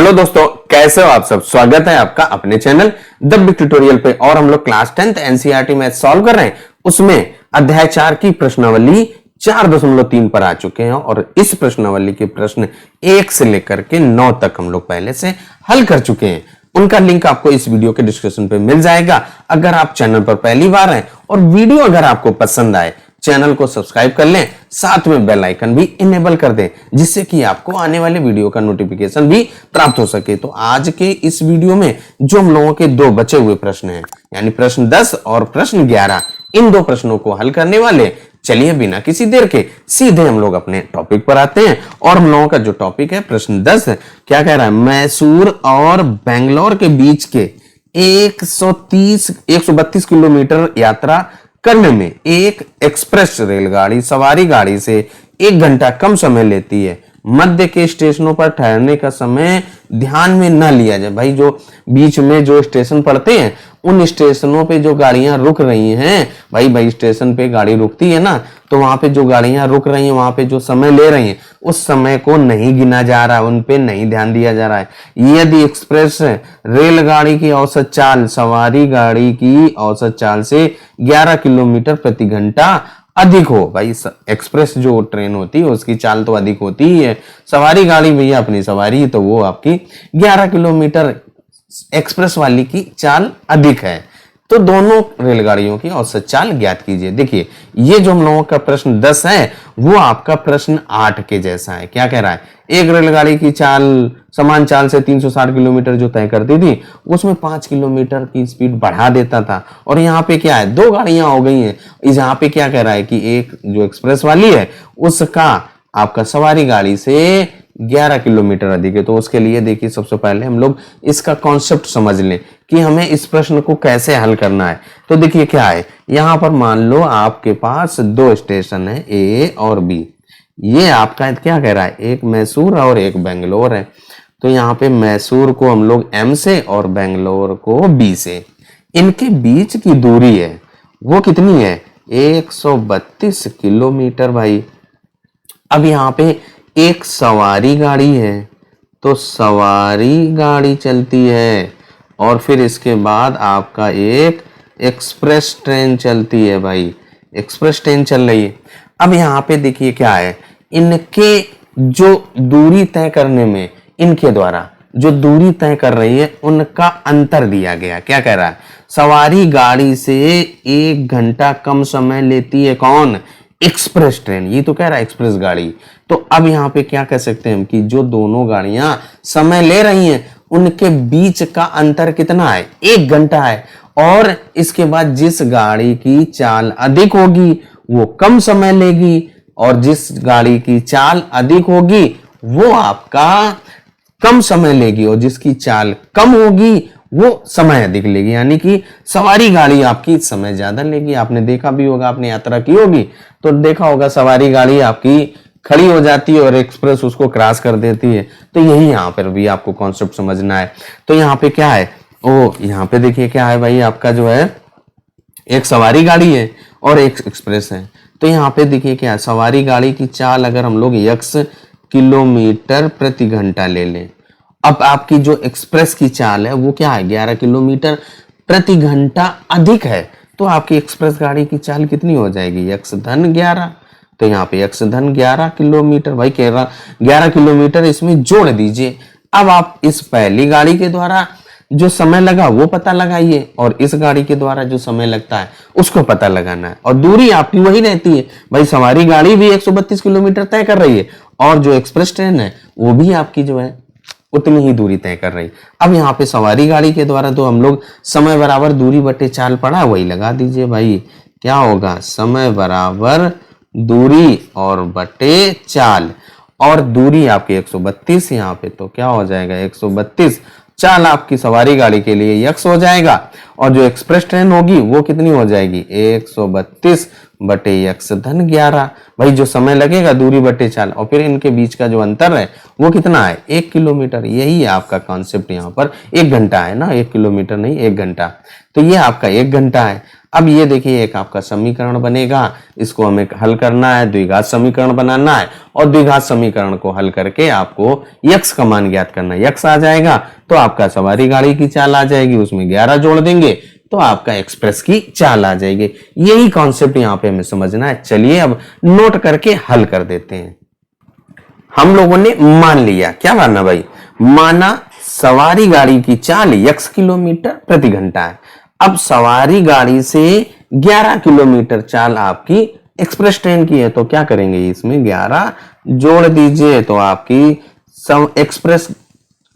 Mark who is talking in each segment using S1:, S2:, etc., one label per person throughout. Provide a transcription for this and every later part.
S1: Hello दोस्तों, कैसे हो आप सब। स्वागत है आपका अपने चैनल द बिग ट्यूटोरियल पे। और हम लोग class 10th NCERT math solve कर रहे हैं। उसमें अध्याय 4 की प्रश्नावली 4.3 पर आ चुके हैं और इस प्रश्नावली के प्रश्न 1 से लेकर के 9 तक हम लोग पहले से हल कर चुके हैं। उनका लिंक आपको इस वीडियो के डिस्क्रिप्शन पे मिल जाएगा। अगर आप चैनल पर पहली बार हैं और वीडियो अगर आपको पसंद आए, चैनल को सब्सक्राइब कर लें, साथ में बेल आइकन भी इनेबल कर दें, जिससे कि आपको आने वाले वीडियो का नोटिफिकेशन भी प्राप्त हो सके। तो आज के इस वीडियो में जो हम लोगों के दो बचे हुए प्रश्न हैं, यानी प्रश्न 10 और प्रश्न 11, इन दो प्रश्नों को हल करने वाले। चलिए बिना किसी देर के सीधे हम लोग अपने टॉपिक पर आते हैं। और हम लोगों का जो टॉपिक है प्रश्न 10 क्या कह रहा है, मैसूर और बेंगलोर के बीच के 132 किलोमीटर यात्रा करने में एक एक्सप्रेस रेलगाड़ी सवारी गाड़ी से 1 घंटा कम समय लेती है। मध्य के स्टेशनों पर ठहरने का समय ध्यान में न लिया जाए। भाई जो बीच में जो स्टेशन पड़ते हैं, उन स्टेशनों पे जो गाड़ियां रुक रही हैं, भाई स्टेशन पे गाड़ी रुकती है ना, तो वहां पे जो गाड़ियां रुक रही हैं, वहां पे जो समय ले रही हैं, उस समय को नहीं गिना जा रहा है, उन पे नहीं ध्यान दिया जा रहा है। यदि एक्सप्रेस रेलगाड़ी की औसत चाल सवारी गाड़ी की औसत चाल से 11 किलोमीटर प्रति घंटा अधिक हो, भाई एक्सप्रेस जो ट्रेन होती है उसकी चाल तो अधिक होती ही है, सवारी गाड़ी भैया अपनी सवारी, तो वो आपकी 11 किलोमीटर एक्सप्रेस वाली की चाल अधिक है। तो दोनों रेलगाड़ियों की औसत चाल ज्ञात कीजिए। देखिए ये जो हम लोगों का प्रश्न 10 है वो आपका प्रश्न 8 के जैसा है। क्या कह रहा है, एक रेलगाड़ी की चाल समान चाल से 360 किलोमीटर जो तय करती थी, उसमें 5 किलोमीटर की स्पीड बढ़ा देता था। और यहाँ पे क्या है, दो गाड़ियां हो गई हैं। यहाँ पे क्या कह रहा है कि एक जो एक्सप्रेस वाली है उसका आपका सवारी गाड़ी से 11 किलोमीटर अधिक है। तो उसके लिए देखिए सबसे पहले हम लोग इसका कॉन्सेप्ट समझ लें कि हमें इस प्रश्न को कैसे हल करना है। तो देखिए क्या है, यहां पर मान लो आपके पास दो स्टेशन है ए और बी। ये आपका क्या कह रहा है, एक मैसूर और एक बेंगलोर है। तो यहाँ पे मैसूर को हम लोग एम से और बेंगलोर को बी से, इनके बीच की दूरी है वो कितनी है, 132 किलोमीटर। भाई अब यहाँ पे एक सवारी गाड़ी है, तो सवारी गाड़ी चलती है और फिर इसके बाद आपका एक एक्सप्रेस ट्रेन चलती है। भाई एक्सप्रेस ट्रेन चल रही है। अब यहाँ पे देखिए क्या है, इनके जो दूरी तय करने में, इनके द्वारा जो दूरी तय कर रही है उनका अंतर दिया गया। क्या कह रहा है, सवारी गाड़ी से 1 घंटा कम समय लेती है कौन, एक्सप्रेस ट्रेन। ये तो कह रहा है एक्सप्रेस गाड़ी। तो अब यहाँ पे क्या कह सकते हैं हम कि जो दोनों गाड़ियां समय ले रही हैं उनके बीच का अंतर कितना है, 1 घंटा है। और इसके बाद जिस गाड़ी की चाल अधिक होगी वो कम समय लेगी, और जिस गाड़ी की चाल अधिक होगी वो आपका कम समय लेगी, और जिसकी चाल कम होगी वो समय अधिक लेगी। यानी कि सवारी गाड़ी आपकी समय ज्यादा लेगी। आपने देखा भी होगा, आपने यात्रा की होगी तो देखा होगा सवारी गाड़ी आपकी खड़ी हो जाती है और एक्सप्रेस उसको क्रॉस कर देती है। तो यही यहाँ पर भी आपको कॉन्सेप्ट समझना है। तो यहाँ पे क्या है, ओ यहाँ पे देखिए क्या है भाई, आपका जो है एक सवारी गाड़ी है और एक एक्सप्रेस है। तो यहाँ पे देखिए क्या है, सवारी गाड़ी की चाल अगर हम लोग x किलोमीटर प्रति घंटा ले लें, अब आपकी जो एक्सप्रेस की चाल है वो क्या है, 11 किलोमीटर प्रति घंटा अधिक है। तो आपकी एक्सप्रेस गाड़ी की चाल कितनी हो जाएगी, x धन 11। तो यहाँ पे x धन 11 किलोमीटर, भाई कह रहा 11 किलोमीटर इसमें जोड़ दीजिए। अब आप इस पहली गाड़ी के द्वारा जो समय लगा वो पता लगाइए और इस गाड़ी के द्वारा जो समय लगता है उसको पता लगाना है। और दूरी आपकी वही रहती है, भाई सवारी गाड़ी भी 132 किलोमीटर तय कर रही है और जो एक्सप्रेस ट्रेन है वो भी आपकी जो है उतनी ही दूरी तय कर रही। अब यहाँ पे सवारी गाड़ी के द्वारा तो हम लोग समय बराबर दूरी बटे चाल पड़ा, वही लगा दीजिए। भाई क्या होगा, समय बराबर दूरी और बटे चाल, और दूरी आपकी 132 यहाँ पे, तो क्या हो जाएगा 132, चाल आपकी सवारी गाड़ी के लिए x हो जाएगा, और जो एक्सप्रेस ट्रेन होगी वो कितनी हो जाएगी 132 बटे x धन 11। भाई जो समय लगेगा दूरी बटे चाल, और फिर इनके बीच का जो अंतर है वो कितना है, 1 किलोमीटर। यही है आपका कॉन्सेप्ट। यहाँ पर 1 घंटा है ना, 1 किलोमीटर नहीं 1 घंटा। तो ये आपका 1 घंटा है। अब ये देखिए एक आपका समीकरण बनेगा, इसको हमें हल करना है, द्विघात समीकरण बनाना है और द्विघात समीकरण को हल करके आपको x का मान ज्ञात करना है। x आ जाएगा तो आपका सवारी गाड़ी की चाल आ जाएगी, उसमें 11 जोड़ देंगे तो आपका एक्सप्रेस की चाल आ जाएगी। यही कॉन्सेप्ट यहाँ पे हमें समझना है। चलिए अब नोट करके हल कर देते हैं। हम लोगों ने मान लिया, क्या माना भाई, माना सवारी गाड़ी की चाल x किलोमीटर प्रति घंटा है। अब सवारी गाड़ी से 11 किलोमीटर चाल आपकी एक्सप्रेस ट्रेन की है, तो क्या करेंगे, इसमें 11 जोड़ दीजिए तो आपकी एक्सप्रेस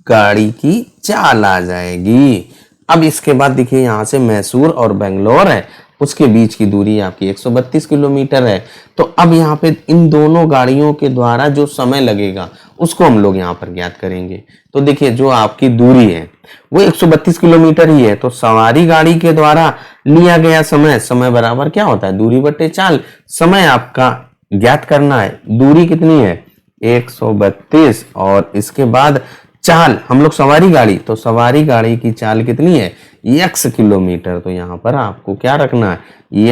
S1: गाड़ी की चाल आ जाएगी। अब इसके बाद देखिए यहां से मैसूर और बेंगलोर है, उसके बीच की दूरी आपकी 132 किलोमीटर है। तो अब यहाँ पे इन दोनों गाड़ियों के द्वारा जो समय लगेगा उसको हम लोग यहाँ पर ज्ञात करेंगे। तो देखिए जो आपकी दूरी है वो 132 किलोमीटर ही है, तो सवारी गाड़ी के द्वारा लिया गया समय, समय बराबर क्या होता है, दूरी बटे चाल। समय आपका ज्ञात करना है, दूरी कितनी है 132 और इसके बाद चाल, हम लोग सवारी गाड़ी, तो सवारी गाड़ी की चाल कितनी है x किलोमीटर। तो यहाँ पर आपको क्या रखना है,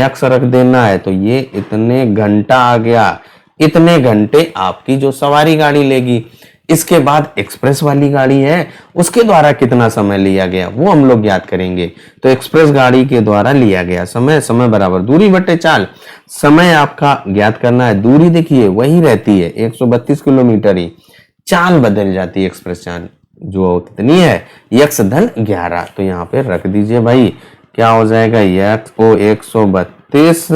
S1: x रख देना है। तो ये इतने घंटा आ गया, इतने घंटे आपकी जो सवारी गाड़ी लेगी। इसके बाद एक्सप्रेस वाली गाड़ी है, उसके द्वारा कितना समय लिया गया वो हम लोग ज्ञात करेंगे। तो एक्सप्रेस गाड़ी के द्वारा लिया गया समय, समय बराबर दूरी बटे चाल। समय आपका ज्ञात करना है, दूरी देखिए वही रहती है 132 किलोमीटर ही, चाल बदल जाती है, एक्सप्रेस चाल जो कितनी है x धन 11। तो यहाँ पे रख दीजिए भाई, क्या हो जाएगा x को 132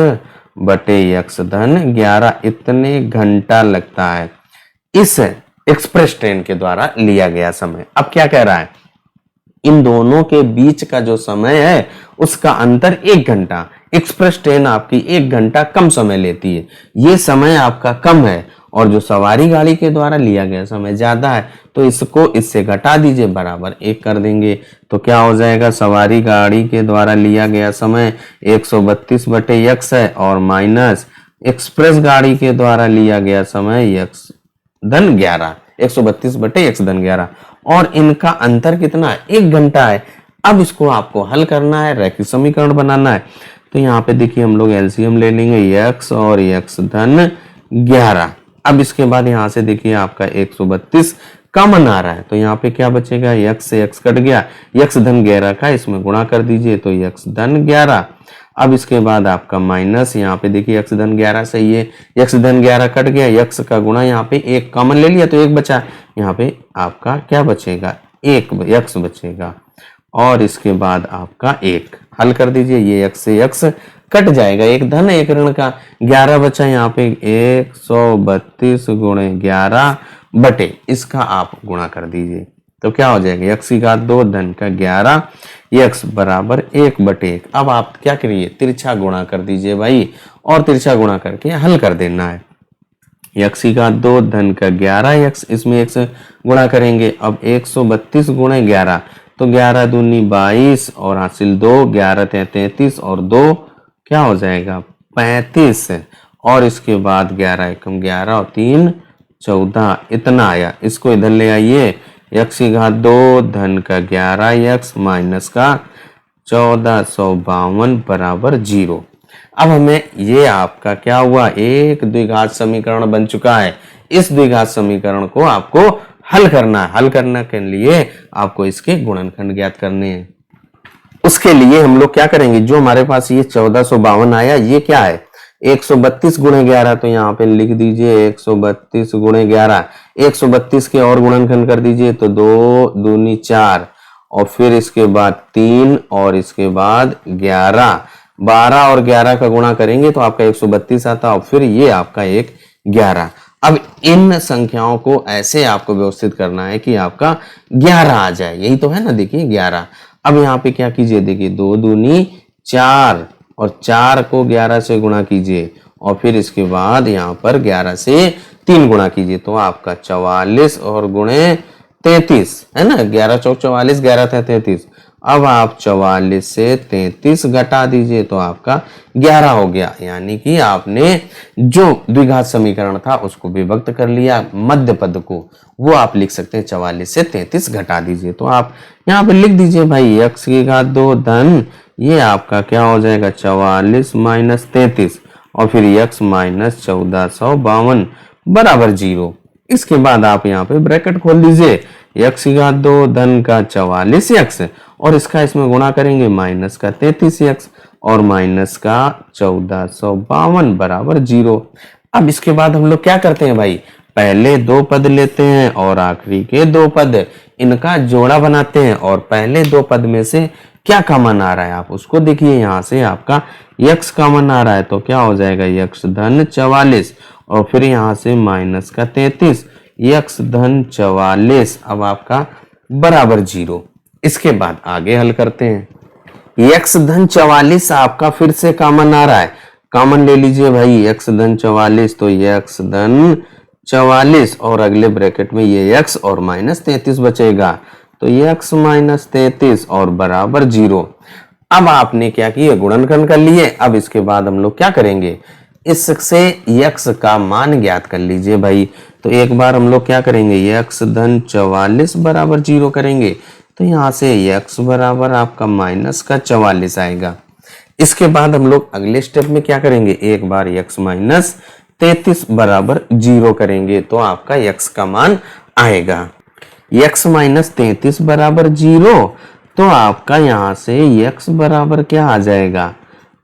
S1: बटे x धन 11, इतने घंटा लगता है इस एक्सप्रेस ट्रेन के द्वारा लिया गया समय। अब क्या कह रहा है, इन दोनों के बीच का जो समय है उसका अंतर 1 घंटा। एक्सप्रेस ट्रेन आपकी 1 घंटा कम समय लेती है, ये समय आपका कम है और जो सवारी गाड़ी के द्वारा लिया गया समय ज्यादा है, तो इसको इससे घटा दीजिए, बराबर 1 कर देंगे। तो क्या हो जाएगा, सवारी गाड़ी के द्वारा लिया गया समय 132 बटे x है और माइनस एक्सप्रेस गाड़ी के द्वारा लिया गया समय x धन 11, 132 बटे x धन 11 और इनका अंतर कितना है 1 घंटा है। अब इसको आपको हल करना है, रैखिक समीकरण बनाना है। तो यहाँ पे देखिए हम लोग एलसीएम ले लेंगे, x और x धन 11। अब इसके बाद यहाँ से देखिए आपका 132 कॉमन आ रहा है, तो यहाँ पे क्या बचेगा, x से x कट गया, x धन 11 का इसमें गुणा कर दीजिए तो x धन 11। अब इसके बाद आपका माइनस, यहाँ पे देखिए x धन 11 सही है, x धन 11 कट गया, x का गुणा, यहाँ पे 1 कॉमन ले लिया तो 1 बचा, यहाँ पे आपका क्या बचेगा 1 x बचेगा और इसके बाद आपका 1 हल कर दीजिए, ये x से x कट जाएगा, 1 धन 1 ऋण का 11 बचा, यहाँ पे 132 गुणे 11 बटे इसका आप गुणा कर दीजिए तो क्या हो जाएगा x की घात 2 धन का 11, x बराबर 1 बटे 1। अब आप क्या करिए, तिरछा गुणा कर दीजिए भाई और तिरछा गुणा करके हल कर देना है। x की घात 2 धन का 11x, इसमें x गुणा करेंगे। अब 132 गुणे 11 तो 11 दूनी 22 और हासिल 2, 11 33 और 2 क्या हो जाएगा 35 और इसके बाद 11 एकम 11 और 3 14, इतना आया। इसको इधर ले आइए, x की घात 2 धन का 11x माइनस का 1452 बराबर 0। अब हमें ये आपका क्या हुआ, एक द्विघात समीकरण बन चुका है। इस द्विघात समीकरण को आपको हल करना है। हल करने के लिए आपको इसके गुणनखंड ज्ञात करने हैं। उसके लिए हम लोग क्या करेंगे, जो हमारे पास ये 1452 आया, ये क्या है 132 गुणे 11, तो यहाँ पे लिख दीजिए 132 गुणे 11। 132 के और गुणनखंड कर दीजिए तो 2 दूनी 4 और फिर इसके बाद 3 और इसके बाद 11, 12 और 11 का गुणा करेंगे तो आपका 132 आता और फिर ये आपका 11। अब इन संख्याओं को ऐसे आपको व्यवस्थित करना है कि आपका 11 आ जाए, यही तो है ना, देखिए 11। अब यहाँ पे क्या कीजिए, देखिए 2 दूनी 4 और 4 को 11 से गुणा कीजिए और फिर इसके बाद यहाँ पर 11 से 3 गुणा कीजिए तो आपका 44 और गुणे 33 है ना, 11 चौक 44, 11 था 33। अब आप 44 से 33 घटा दीजिए तो आपका 11 हो गया, यानी कि आपने जो द्विघात समीकरण था उसको विभक्त कर लिया, मध्य पद को वो आप लिख सकते हैं 44 से 33 घटा दीजिए तो आप यहाँ पे लिख दीजिए भाई x की घात 2 धन ये आपका क्या हो जाएगा 44 माइनस 33 और फिर x माइनस 1452 बराबर 0। इसके बाद आप यहाँ पे ब्रैकेट खोल दीजिए, x की घात 2 धन का 44x और इसका इसमें गुणा करेंगे माइनस का 33x और माइनस का 1452 बराबर 0। अब इसके बाद हम लोग क्या करते हैं भाई, पहले दो पद लेते हैं और आखिरी के दो पद, इनका जोड़ा बनाते हैं और पहले दो पद में से क्या कॉमन आ रहा है आप उसको देखिए। यहाँ से आपका x कॉमन आ रहा है तो क्या हो जाएगा x धन 44 और फिर यहाँ से माइनस का 33, x धन 44 अब आपका बराबर 0। इसके बाद आगे हल करते हैं। x धन 44 आपका फिर से कॉमन आ रहा है, कॉमन ले लीजिए भाई x धन 44, तो x धन 44 और अगले ब्रैकेट में ये x और माइनस 33 बचेगा, तो ये x माइनस 33 और बराबर 0। अब आपने क्या किया, गुणनखंड कर लिए। अब इसके बाद हम लोग क्या करेंगे, इससे x का मान ज्ञात कर लीजिए भाई। तो एक बार हम लोग क्या करेंगे, x धन 44 बराबर 0 करेंगे, तो यहाँ से x बराबर आपका माइनस का 44 आएगा। इसके बाद हम लोग अगले स्टेप में क्या करेंगे, एक बार x माइनस 33 बराबर 0 करेंगे तो आपका x का मान आएगा x माइनस 33 बराबर 0। तो आपका यहां से x बराबर क्या आ जाएगा,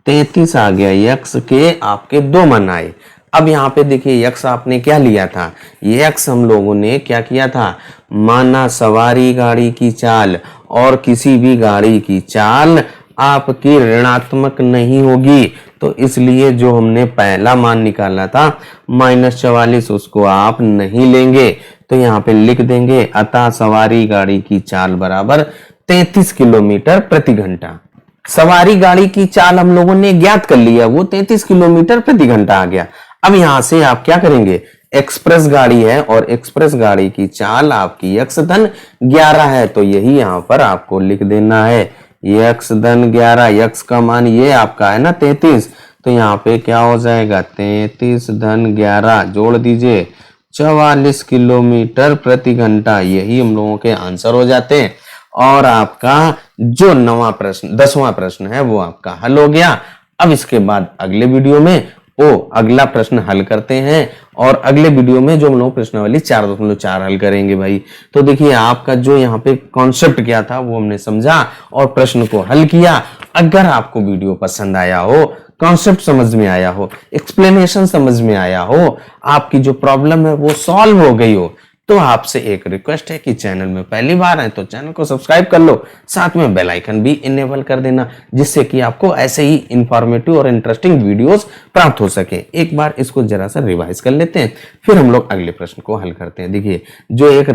S1: 33 आ गया। x के आपके दो मान आए। अब यहाँ पे देखिए x आपने क्या लिया था, ये x हम लोगों ने क्या किया था, माना सवारी गाड़ी की चाल और किसी भी गाड़ी की चाल आपकी ऋणात्मक नहीं होगी, तो इसलिए जो हमने पहला मान निकाला था माइनस 44 उसको आप नहीं लेंगे, तो यहाँ पे लिख देंगे अतः सवारी गाड़ी की चाल बराबर 33 किलोमीटर प्रति घंटा। सवारी गाड़ी की चाल हम लोगों ने ज्ञात कर लिया, वो 33 किलोमीटर प्रति घंटा आ गया। अब यहां से आप क्या करेंगे, एक्सप्रेस गाड़ी है और एक्सप्रेस गाड़ी की चाल आपकी x धन 11 है, तो यही यहां पर आपको लिख देना है, ये x धन 11, x का मान ये आपका है ना 33, तो यहाँ पे क्या हो जाएगा 33 धन 11 जोड़ दीजिए 44 किलोमीटर प्रति घंटा, यही हम लोगों के आंसर हो जाते हैं। और आपका जो 9वां प्रश्न 10वां प्रश्न है वो आपका हल हो गया। अब इसके बाद अगले वीडियो में अगला प्रश्न हल करते हैं और अगले वीडियो में जो हम लोग प्रश्नावली 4.4 हल करेंगे भाई। तो देखिए आपका जो यहाँ पे कॉन्सेप्ट क्या था वो हमने समझा और प्रश्न को हल किया। अगर आपको वीडियो पसंद आया हो, कॉन्सेप्ट समझ में आया हो, एक्सप्लेनेशन समझ में आया हो, आपकी जो प्रॉब्लम है वो सॉल्व हो गई हो, तो आपसे एक रिक्वेस्ट है कि चैनल में पहली बार है तो चैनल को सब्सक्राइब कर लो, साथ में बेल आइकन भी इनेबल कर देना, जिससे कि आपको ऐसे ही इंफॉर्मेटिव और इंटरेस्टिंग वीडियोस प्राप्त हो सके। एक बार इसको जरा सा रिवाइज कर लेते हैं, फिर हम लोग अगले प्रश्न को हल करते हैं। देखिए जो एक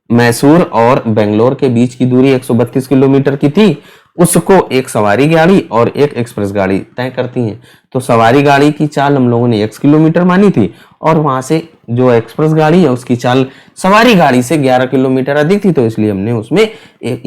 S1: मैसूर और बेंगलोर के बीच की दूरी 132 किलोमीटर की थी, उसको एक सवारी गाड़ी और एक एक्सप्रेस गाड़ी तय करती हैं। तो सवारी गाड़ी की चाल हम लोगों ने x किलोमीटर मानी थी और वहां से जो एक्सप्रेस गाड़ी है उसकी चाल सवारी गाड़ी से 11 किलोमीटर अधिक थी, तो इसलिए हमने उसमें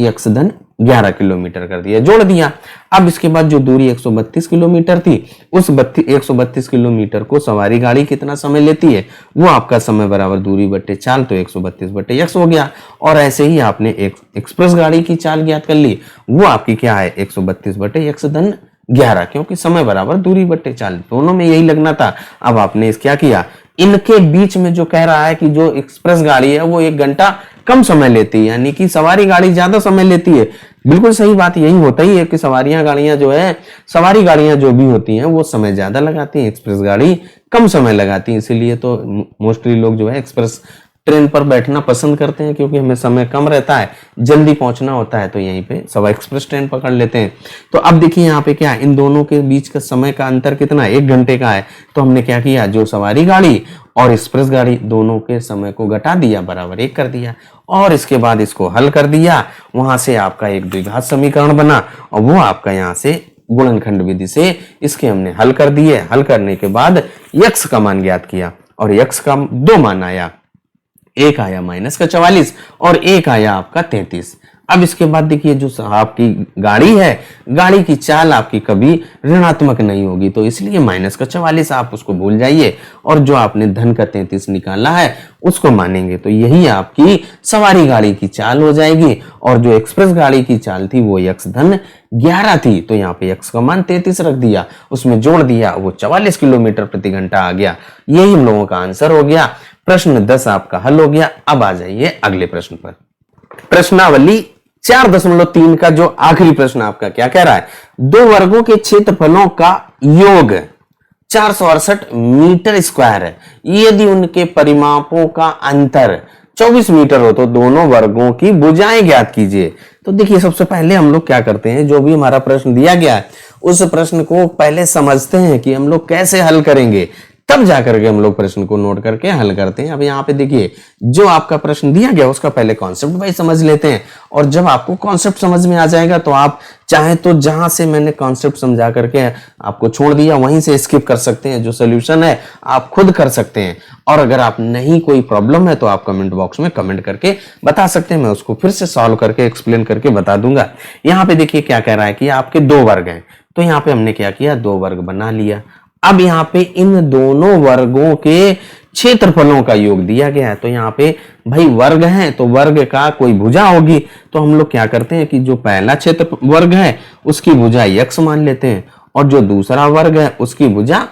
S1: x धन 11 किलोमीटर कर दिया, जोड़ दिया। अब इसके बाद जो दूरी 132 किलोमीटर थी, उस 132 किलोमीटर को सवारी गाड़ी कितना समय लेती है, वो आपका समय बराबर दूरी बट्टे चाल, तो 132 बट्टे x हो गया। और ऐसे ही आपने एक एक्सप्रेस गाड़ी की चाल ज्ञात कर ली, वो आपकी क्या है 132 बट्टे x धन 11, क्योंकि समय बराबर दूरी बट्टे चाल, दोनों में यही लगना था। अब आपने क्या किया, इनके बीच में जो कह रहा है कि जो एक्सप्रेस गाड़ी है वो 1 घंटा कम समय लेती है, यानी कि सवारी गाड़ी ज्यादा समय लेती है। बिल्कुल सही बात यही होता ही है कि सवारी गाड़ियां जो भी होती हैं वो समय ज्यादा लगाती हैं, एक्सप्रेस गाड़ी कम समय लगाती है। इसीलिए तो मोस्टली लोग जो है एक्सप्रेस ट्रेन पर बैठना पसंद करते हैं, क्योंकि हमें समय कम रहता है, जल्दी पहुंचना होता है, तो यहीं पे सब एक्सप्रेस ट्रेन पकड़ लेते हैं। तो अब देखिए यहाँ पे क्या है, इन दोनों के बीच का समय का अंतर कितना है, 1 घंटे का है। तो हमने क्या किया, जो सवारी गाड़ी और एक्सप्रेस गाड़ी दोनों के समय को घटा दिया, बराबर 1 कर दिया और इसके बाद इसको हल कर दिया। वहां से आपका एक द्विघात समीकरण बना और वो आपका यहाँ से गुणनखंड विधि से इसके हमने हल कर दिए। हल करने के बाद x का मान ज्ञात किया और x का 2 मान आया, एक आया माइनस का 44 और एक आया आपका 33। अब इसके बाद देखिए जो आपकी गाड़ी है, गाड़ी की चाल आपकी कभी ऋणात्मक नहीं होगी, तो इसलिए माइनस का 44 आप उसको भूल जाइए और जो आपने धन का 33 निकाला है उसको मानेंगे। तो यही आपकी सवारी गाड़ी की चाल हो जाएगी। और जो एक्सप्रेस गाड़ी की चाल थी वो x धन 11 थी, तो यहाँ पे x का मान 33 रख दिया, उसमें जोड़ दिया, वो 44 किलोमीटर प्रति घंटा आ गया। यही हम लोगों का आंसर हो गया। प्रश्न 10 आपका हल हो गया। अब आ जाइए अगले प्रश्न पर। प्रश्नावली 4.3 का जो आखिरी प्रश्न आपका क्या कह रहा है, दो वर्गों के क्षेत्रफलों का योग 468 मीटर स्क्वायर है, यदि उनके परिमापों का अंतर 24 मीटर हो तो दोनों वर्गों की भुजाएं ज्ञात कीजिए। तो देखिए सबसे पहले हम लोग क्या करते हैं, जो भी हमारा प्रश्न दिया गया है उस प्रश्न को पहले समझते हैं कि हम लोग कैसे हल करेंगे, तब जाकर के हम लोग प्रश्न को नोट करके हल करते हैं। अब यहाँ पे देखिए जो आपका प्रश्न दिया गया उसका पहले कॉन्सेप्ट भाई समझ लेते हैं, और जब आपको कॉन्सेप्ट समझ में आ जाएगा तो आप चाहे तो जहां से मैंने कॉन्सेप्ट समझा करके आपको छोड़ दिया वहीं से स्किप कर सकते हैं, जो सोल्यूशन है आप खुद कर सकते हैं। और अगर आप नहीं कोई प्रॉब्लम है तो आप कमेंट बॉक्स में कमेंट करके बता सकते हैं, मैं उसको फिर से सॉल्व करके एक्सप्लेन करके बता दूंगा। यहाँ पे देखिए क्या कह रहा है कि आपके दो वर्ग हैं, तो यहाँ पे हमने क्या किया, दो वर्ग बना लिया। अब यहाँ पे इन दोनों वर्गों के क्षेत्रफलों का योग दिया गया है, तो यहाँ पे भाई वर्ग है तो वर्ग का कोई भुजा होगी, तो हम लोग क्या करते हैं कि जो पहला क्षेत्र वर्ग है उसकी भुजा x मान लेते हैं और जो दूसरा वर्ग है उसकी भुजा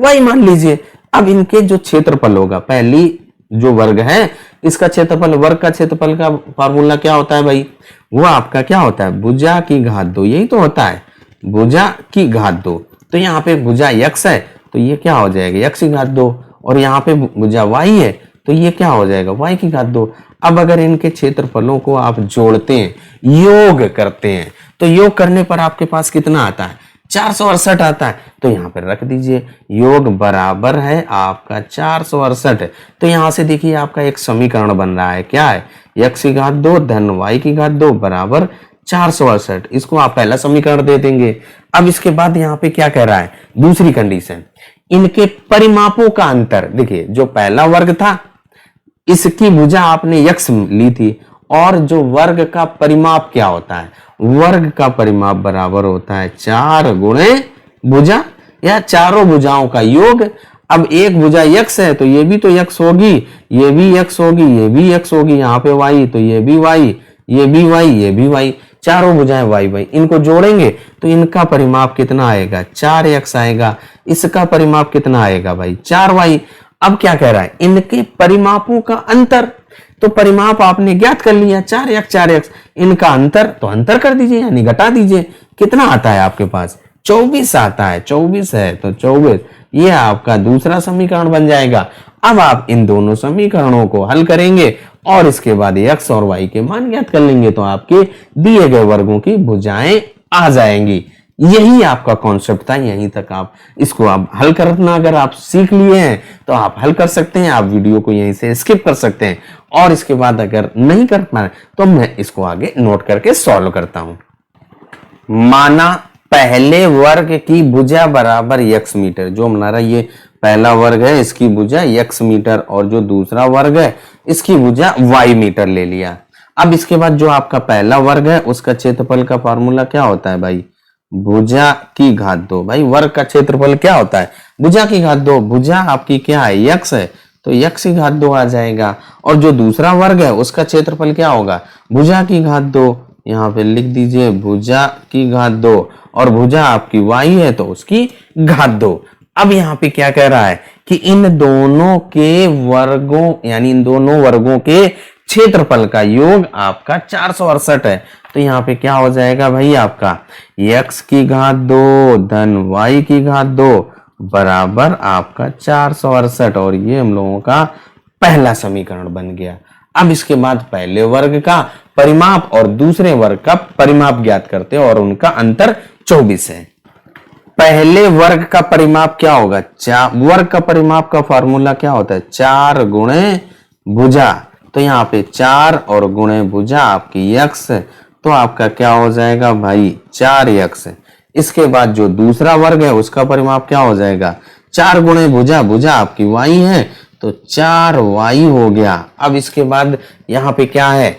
S1: y मान लीजिए। अब इनके जो क्षेत्रफल होगा, पहली जो वर्ग है इसका क्षेत्रफल, वर्ग का क्षेत्रफल का फार्मूला क्या होता है भाई, वो आपका क्या होता है, भुजा की घात 2, यही तो होता है भुजा की घात 2। तो यहाँ पे भुजा x है तो ये क्या हो जाएगा, x की घात 2, और यहाँ पे भुजा y है तो ये क्या हो जाएगा, y की घात 2। अब अगर इनके क्षेत्रफलों को आप जोड़ते हैं, योग करते हैं, तो योग करने पर आपके पास कितना आता है, 468 आता है। तो यहाँ पर रख दीजिए, योग बराबर है आपका 468। तो यहाँ से देखिए आपका एक समीकरण बन रहा है, क्या है, x की घात 2 धन y की घात 2 बराबर 468। इसको आप पहला समीकरण दे देंगे। अब इसके बाद यहाँ पे क्या कह रहा है, दूसरी कंडीशन, इनके परिमापों का अंतर। देखिए जो पहला वर्ग था इसकी भुजा आपने x ली थी, और जो वर्ग का परिमाप क्या होता है, वर्ग का परिमाप बराबर होता है 4 गुणे भुजा या चारों भुजाओं का योग। अब एक भुजा x है तो ये भी तो x होगी, ये भी x होगी, ये भी x होगी, यहाँ पे y तो ये भी y, ये भी y, ये भी y, चारों भुजाएं y, इनको जोड़ेंगे तो इनका परिमाप कितना आएगा, 4x आएगा। इसका परिमाप कितना आएगा भाई, 4y। अब क्या कह रहा है, इनके परिमापों का अंतर, तो परिमाप आपने ज्ञात कर लिया 4x, इनका अंतर तो अंतर कर दीजिए यानी घटा दीजिए। कितना आता है आपके पास, 24 आता है, 24 है तो 24, ये आपका दूसरा समीकरण बन जाएगा। अब आप इन दोनों समीकरणों को हल करेंगे और इसके बाद x और y के मान ज्ञात कर लेंगे, तो आपके दिए गए वर्गों की भुजाएं आ जाएंगी। यही आपका कॉन्सेप्ट था, यहीं तक आप इसको आप हल करना अगर आप सीख लिए हैं तो आप हल कर सकते हैं। आप वीडियो को यहीं से स्किप कर सकते हैं, और इसके बाद अगर नहीं कर पाए तो मैं इसको आगे नोट करके सॉल्व करता हूं। माना पहले वर्ग की भुजा बराबर x मीटर, जो हमारा ये पहला वर्ग है इसकी भुजा x मीटर और जो दूसरा वर्ग है इसकी भुजा y मीटर ले लिया। अब इसके बाद जो आपका पहला वर्ग है उसका क्षेत्रफल का फार्मूला क्या होता है भाई, भुजा की घात 2। भाई वर्ग का क्षेत्रफल क्या होता है, भुजा की घात 2, भुजा आपकी क्या है, x है तो x की घात 2 आ जाएगा। और जो दूसरा वर्ग है उसका क्षेत्रफल क्या होगा, भुजा की घात 2, यहाँ पे लिख दीजिए भुजा की घात 2, और भुजा आपकी y है तो उसकी घात 2। अब यहाँ पे क्या कह रहा है कि इन दोनों के वर्गों यानी इन दोनों वर्गों के क्षेत्रफल का योग आपका 468 है। तो यहाँ पे क्या हो जाएगा भाई, आपका x की घात 2 धन y की घात 2 बराबर आपका 468, और ये हम लोगों का पहला समीकरण बन गया। अब इसके बाद पहले वर्ग का परिमाप और दूसरे वर्ग का परिमाप ज्ञात करते हैं, और उनका अंतर 24 है। पहले वर्ग का परिमाप क्या होगा, वर्ग का परिमाप का फार्मूला क्या होता है, 4 गुणे भुजा। तो यहाँ पे 4 और गुणे भुजा आपकी x, तो आपका क्या हो जाएगा भाई 4x। इसके बाद जो दूसरा वर्ग है उसका परिमाप क्या हो जाएगा, 4 गुणे भुजा, भुजा आपकी y है तो 4y हो गया। अब इसके बाद यहाँ पे क्या है,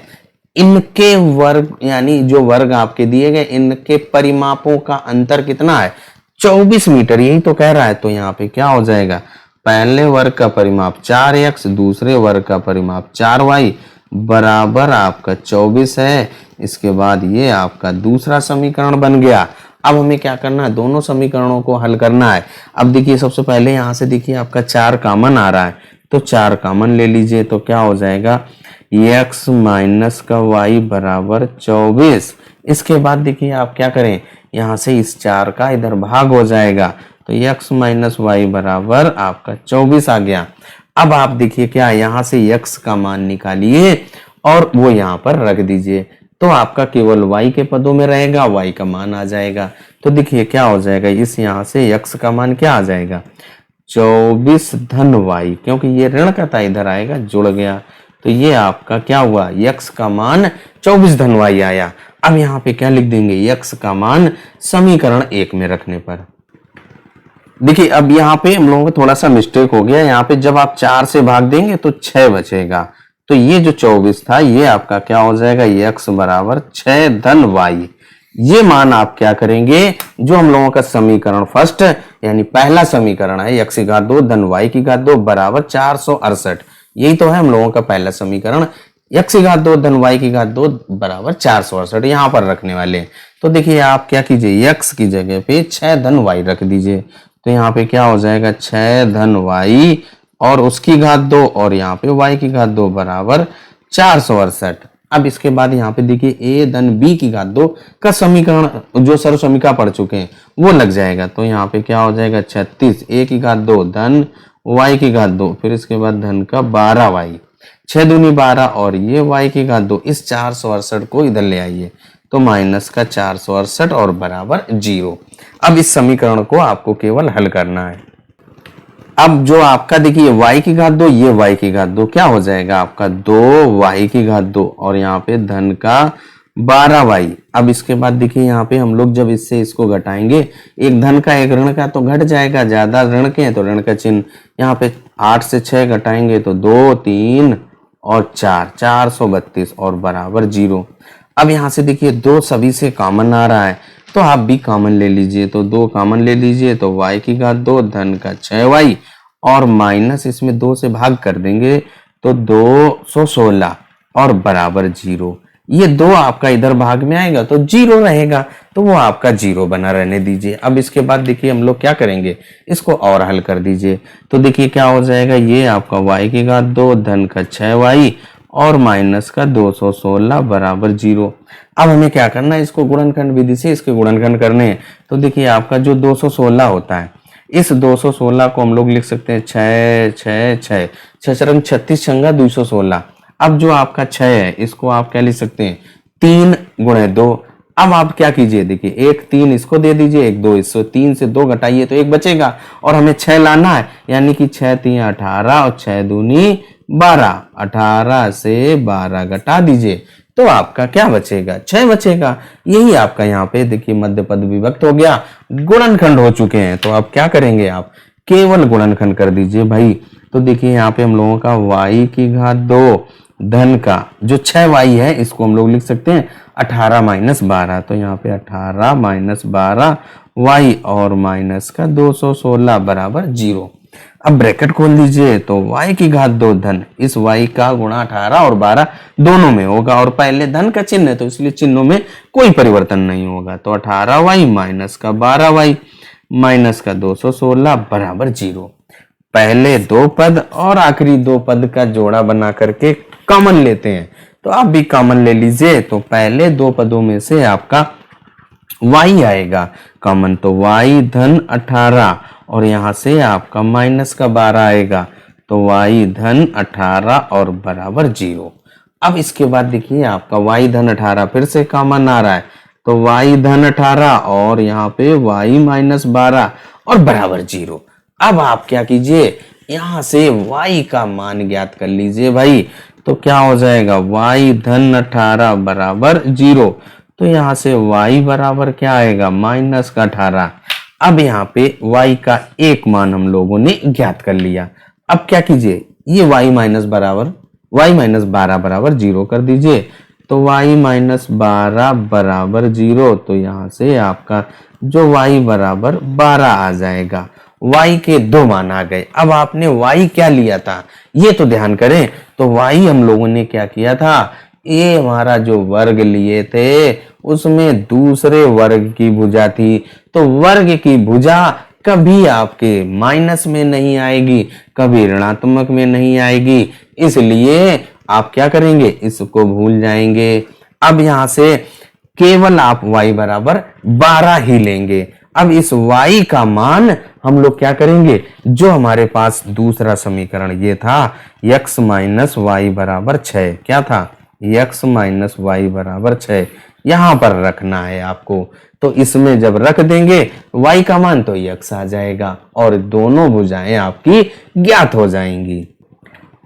S1: इनके वर्ग यानी जो वर्ग आपके दिए गए इनके परिमापों का अंतर कितना है 24 मीटर, यही तो कह रहा है। तो यहाँ पे क्या हो जाएगा, पहले वर्ग का परिमाप 4x, दूसरे वर्ग का परिमाप 4y बराबर आपका 24 है। इसके बाद ये आपका दूसरा समीकरण बन गया। अब हमें क्या करना है, दोनों समीकरणों को हल करना है। अब देखिए सबसे पहले यहाँ से देखिए आपका 4 कॉमन आ रहा है, तो 4 कॉमन ले लीजिए, तो क्या हो जाएगा x माइनस का y बराबर 24। इसके बाद देखिए आप क्या करें, यहाँ से इस 4 का इधर भाग हो जाएगा, तो x माइनस वाई बराबर आपका 24 आ गया। अब आप देखिए क्या, यहाँ से x का मान निकालिए और वो यहाँ पर रख दीजिए, तो आपका केवल y के पदों में रहेगा, y का मान आ जाएगा। तो देखिए क्या हो जाएगा, इस यहाँ से x का मान क्या आ जाएगा 24 धन y, क्योंकि ये ऋण का था इधर आएगा जुड़ गया, तो ये आपका क्या हुआ, x का मान 24 धन y आया। अब यहाँ पे क्या लिख देंगे, x का मान समीकरण 1 में रखने पर। देखिए अब यहाँ पे हम लोगों को थोड़ा सा मिस्टेक हो गया, यहाँ पे जब आप 4 से भाग देंगे तो 6 बचेगा, तो ये जो 24 था ये आपका क्या हो जाएगा, x बराबर 6 धन y। ये मान आप क्या करेंगे, जो हम लोगों का समीकरण फर्स्ट यानी पहला समीकरण है x की घात 2 धन y की घात 2 बराबर 468, यही तो है हम लोगों का पहला समीकरण। x की घात 2 धन y की घात 2 बराबर 468 यहाँ पर रखने वाले। तो देखिए आप क्या कीजिए, x की जगह पे 6 धन y रख दीजिए, तो यहाँ पे क्या हो जाएगा 6 धन y और उसकी घात 2 और यहाँ पे y की घात 2 बराबर 468। अब इसके बाद यहाँ पे देखिए a धन b की घात 2 का समीकरण जो सर्व समीकरण पढ़ चुके हैं वो लग जाएगा, तो यहाँ पे क्या हो जाएगा 36 a की घात 2 धन y की घात 2 फिर इसके बाद धन का 12y, 6 दूनी 12 और ये y की घात 2, इस 468 को इधर ले आइए, तो माइनस का 468 और बराबर 0। अब इस समीकरण को आपको केवल हल करना है। अब जो आपका देखिए y की घात 2 ये y की घात 2 क्या हो जाएगा आपका 2y की घात 2 और यहाँ पे धन का 12y। अब इसके बाद देखिए यहाँ पे हम लोग जब इससे इसको घटाएंगे, एक धन का एक ऋण का तो घट जाएगा, ज्यादा ऋण के हैं तो ऋण का चिन्ह, यहाँ पे 8 से 6 घटाएंगे तो 2 3 और 4 432 और बराबर 0। अब यहाँ से देखिए 2 सभी से कॉमन आ रहा है, तो आप भी कॉमन ले लीजिए, तो 2 कॉमन ले लीजिए, तो y की घात 2 धन का 6y और माइनस इसमें 2 से भाग कर देंगे तो 216 और बराबर 0। ये 2 आपका इधर भाग में आएगा तो 0 रहेगा, तो वो आपका 0 बना रहने दीजिए। अब इसके बाद देखिए हम लोग क्या करेंगे, इसको और हल कर दीजिए, तो देखिए क्या हो जाएगा, ये आपका y की घात 2 धन का 6y और माइनस का 216 बराबर 0। अब हमें क्या करना है, इसको गुणनखंड विधि से इसके गुणनखंड करने हैं, तो देखिए आपका जो 216 होता है, इस 216 को हम लोग लिख सकते हैं 6 6 6 6 सरंग 36 छंगा 216। अब जो आपका 6 है इसको आप क्या लिख सकते हैं 3 गुणे 2। अब आप क्या कीजिए, देखिए एक 3 इसको दे दीजिए, एक 2 इसको, 3 से 2 घटाइए तो 1 बचेगा और हमें 6 लाना है, यानी कि 6 3 18 और 6 दूनी 12, 18 से 12 घटा दीजिए तो आपका क्या बचेगा 6 बचेगा। यही आपका यहाँ पे देखिए मध्य पद विभक्त हो गया, गुणनखंड हो चुके हैं। तो आप क्या करेंगे, आप केवल गुणनखंड कर दीजिए भाई। तो देखिए यहाँ पे हम लोगों का y की घात 2 धन का जो 6y है इसको हम लोग लिख सकते हैं 18 माइनस 12, तो यहाँ पे 18 माइनस 12 y और माइनस का 216 बराबर 0। अब ब्रैकेट खोल दीजिए, तो y की घात 2 धन इस y का गुणा 18 और 12 दोनों में होगा और पहले धन का चिन्ह है तो इसलिए चिन्हों में कोई परिवर्तन नहीं होगा, तो 18y माइनस का 12y माइनस का 216 बराबर 0। पहले 2 पद और आखिरी 2 पद का जोड़ा बना करके कॉमन लेते हैं, तो आप भी कॉमन ले लीजिए। तो पहले 2 पदों में से आपका y आएगा कॉमन, तो y धन 18 और यहाँ से आपका माइनस का 12 आएगा, तो y धन 18 और बराबर 0। अब इसके बाद देखिए आपका y धन 18 फिर से कॉमन आ रहा है, तो y धन 18 और यहाँ पे y माइनस 12 और बराबर 0। अब आप क्या कीजिए, यहाँ से y का मान ज्ञात कर लीजिए भाई, तो क्या हो जाएगा y धन 18 बराबर 0, तो यहाँ से y बराबर क्या आएगा माइनस का 18। अब यहाँ पे y का एक मान हम लोगों ने ज्ञात कर लिया। अब क्या कीजिए, ये y माइनस 12 बराबर 0 कर दीजिए, तो y माइनस 12 बराबर 0। तो यहां से आपका जो y बराबर 12 आ जाएगा। y के दो मान आ गए। अब आपने y क्या लिया था ये तो ध्यान करें। तो y हम लोगों ने क्या किया था, ये हमारा जो वर्ग लिए थे उसमें दूसरे वर्ग की भुजा थी। तो वर्ग की भुजा कभी आपके माइनस में नहीं आएगी, कभी ऋणात्मक में नहीं आएगी, इसलिए आप क्या करेंगे, इसको भूल जाएंगे। अब यहां से केवल आप y बराबर 12 ही लेंगे। अब इस y का मान हम लोग क्या करेंगे, जो हमारे पास दूसरा समीकरण ये था x माइनस वाई बराबर 6, क्या था, x माइनस वाई बराबर 6, यहां पर रखना है आपको। तो इसमें जब रख देंगे y का मान तो x आ जाएगा और दोनों भुजाएं आपकी ज्ञात हो जाएंगी।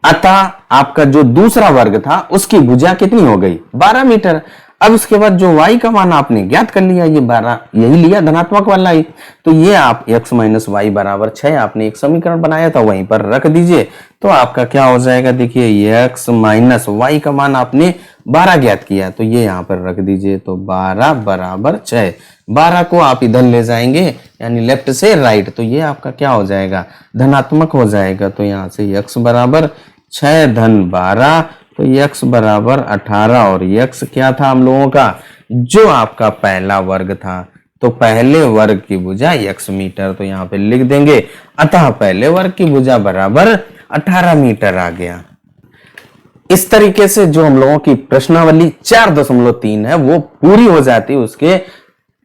S1: अतः आपका जो दूसरा वर्ग था उसकी भुजा कितनी हो गई, 12 मीटर। अब इसके बाद जो y का मान आपने ज्ञात कर लिया, ये 12 यही लिया, धनात्मक वाला ही। तो ये आप x माइनस वाई बराबर 6 आपने एक समीकरण बनाया था वहीं पर रख दीजिए। तो आपका क्या हो जाएगा, देखिए x माइनस वाई का मान आपने 12 ज्ञात किया, तो ये यहाँ पर रख दीजिए। तो 12 बराबर 6, 12 को आप इधर ले जाएंगे यानी लेफ्ट से राइट, तो ये आपका क्या हो जाएगा, धनात्मक हो जाएगा। तो यहाँ से x बराबर 6 धन 12, तो x बराबर 18 और x क्या था हम लोगों का, जो आपका पहला वर्ग था। तो पहले वर्ग की भुजा x मीटर, तो यहाँ पे लिख देंगे। अतः पहले वर्ग की भुजा बराबर 18 मीटर आ गया। इस तरीके से जो हम लोगों की प्रश्नावली 4.3 है वो पूरी हो जाती है। उसके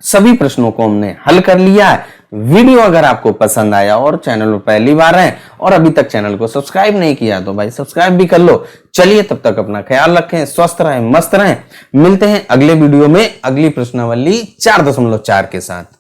S1: सभी प्रश्नों को हमने हल कर लिया है। वीडियो अगर आपको पसंद आया और चैनल पर पहली बार है और अभी तक चैनल को सब्सक्राइब नहीं किया तो भाई सब्सक्राइब भी कर लो। चलिए तब तक अपना ख्याल रखें, स्वस्थ रहें, मस्त रहें। मिलते हैं अगले वीडियो में अगली प्रश्नावली 4.4 के साथ।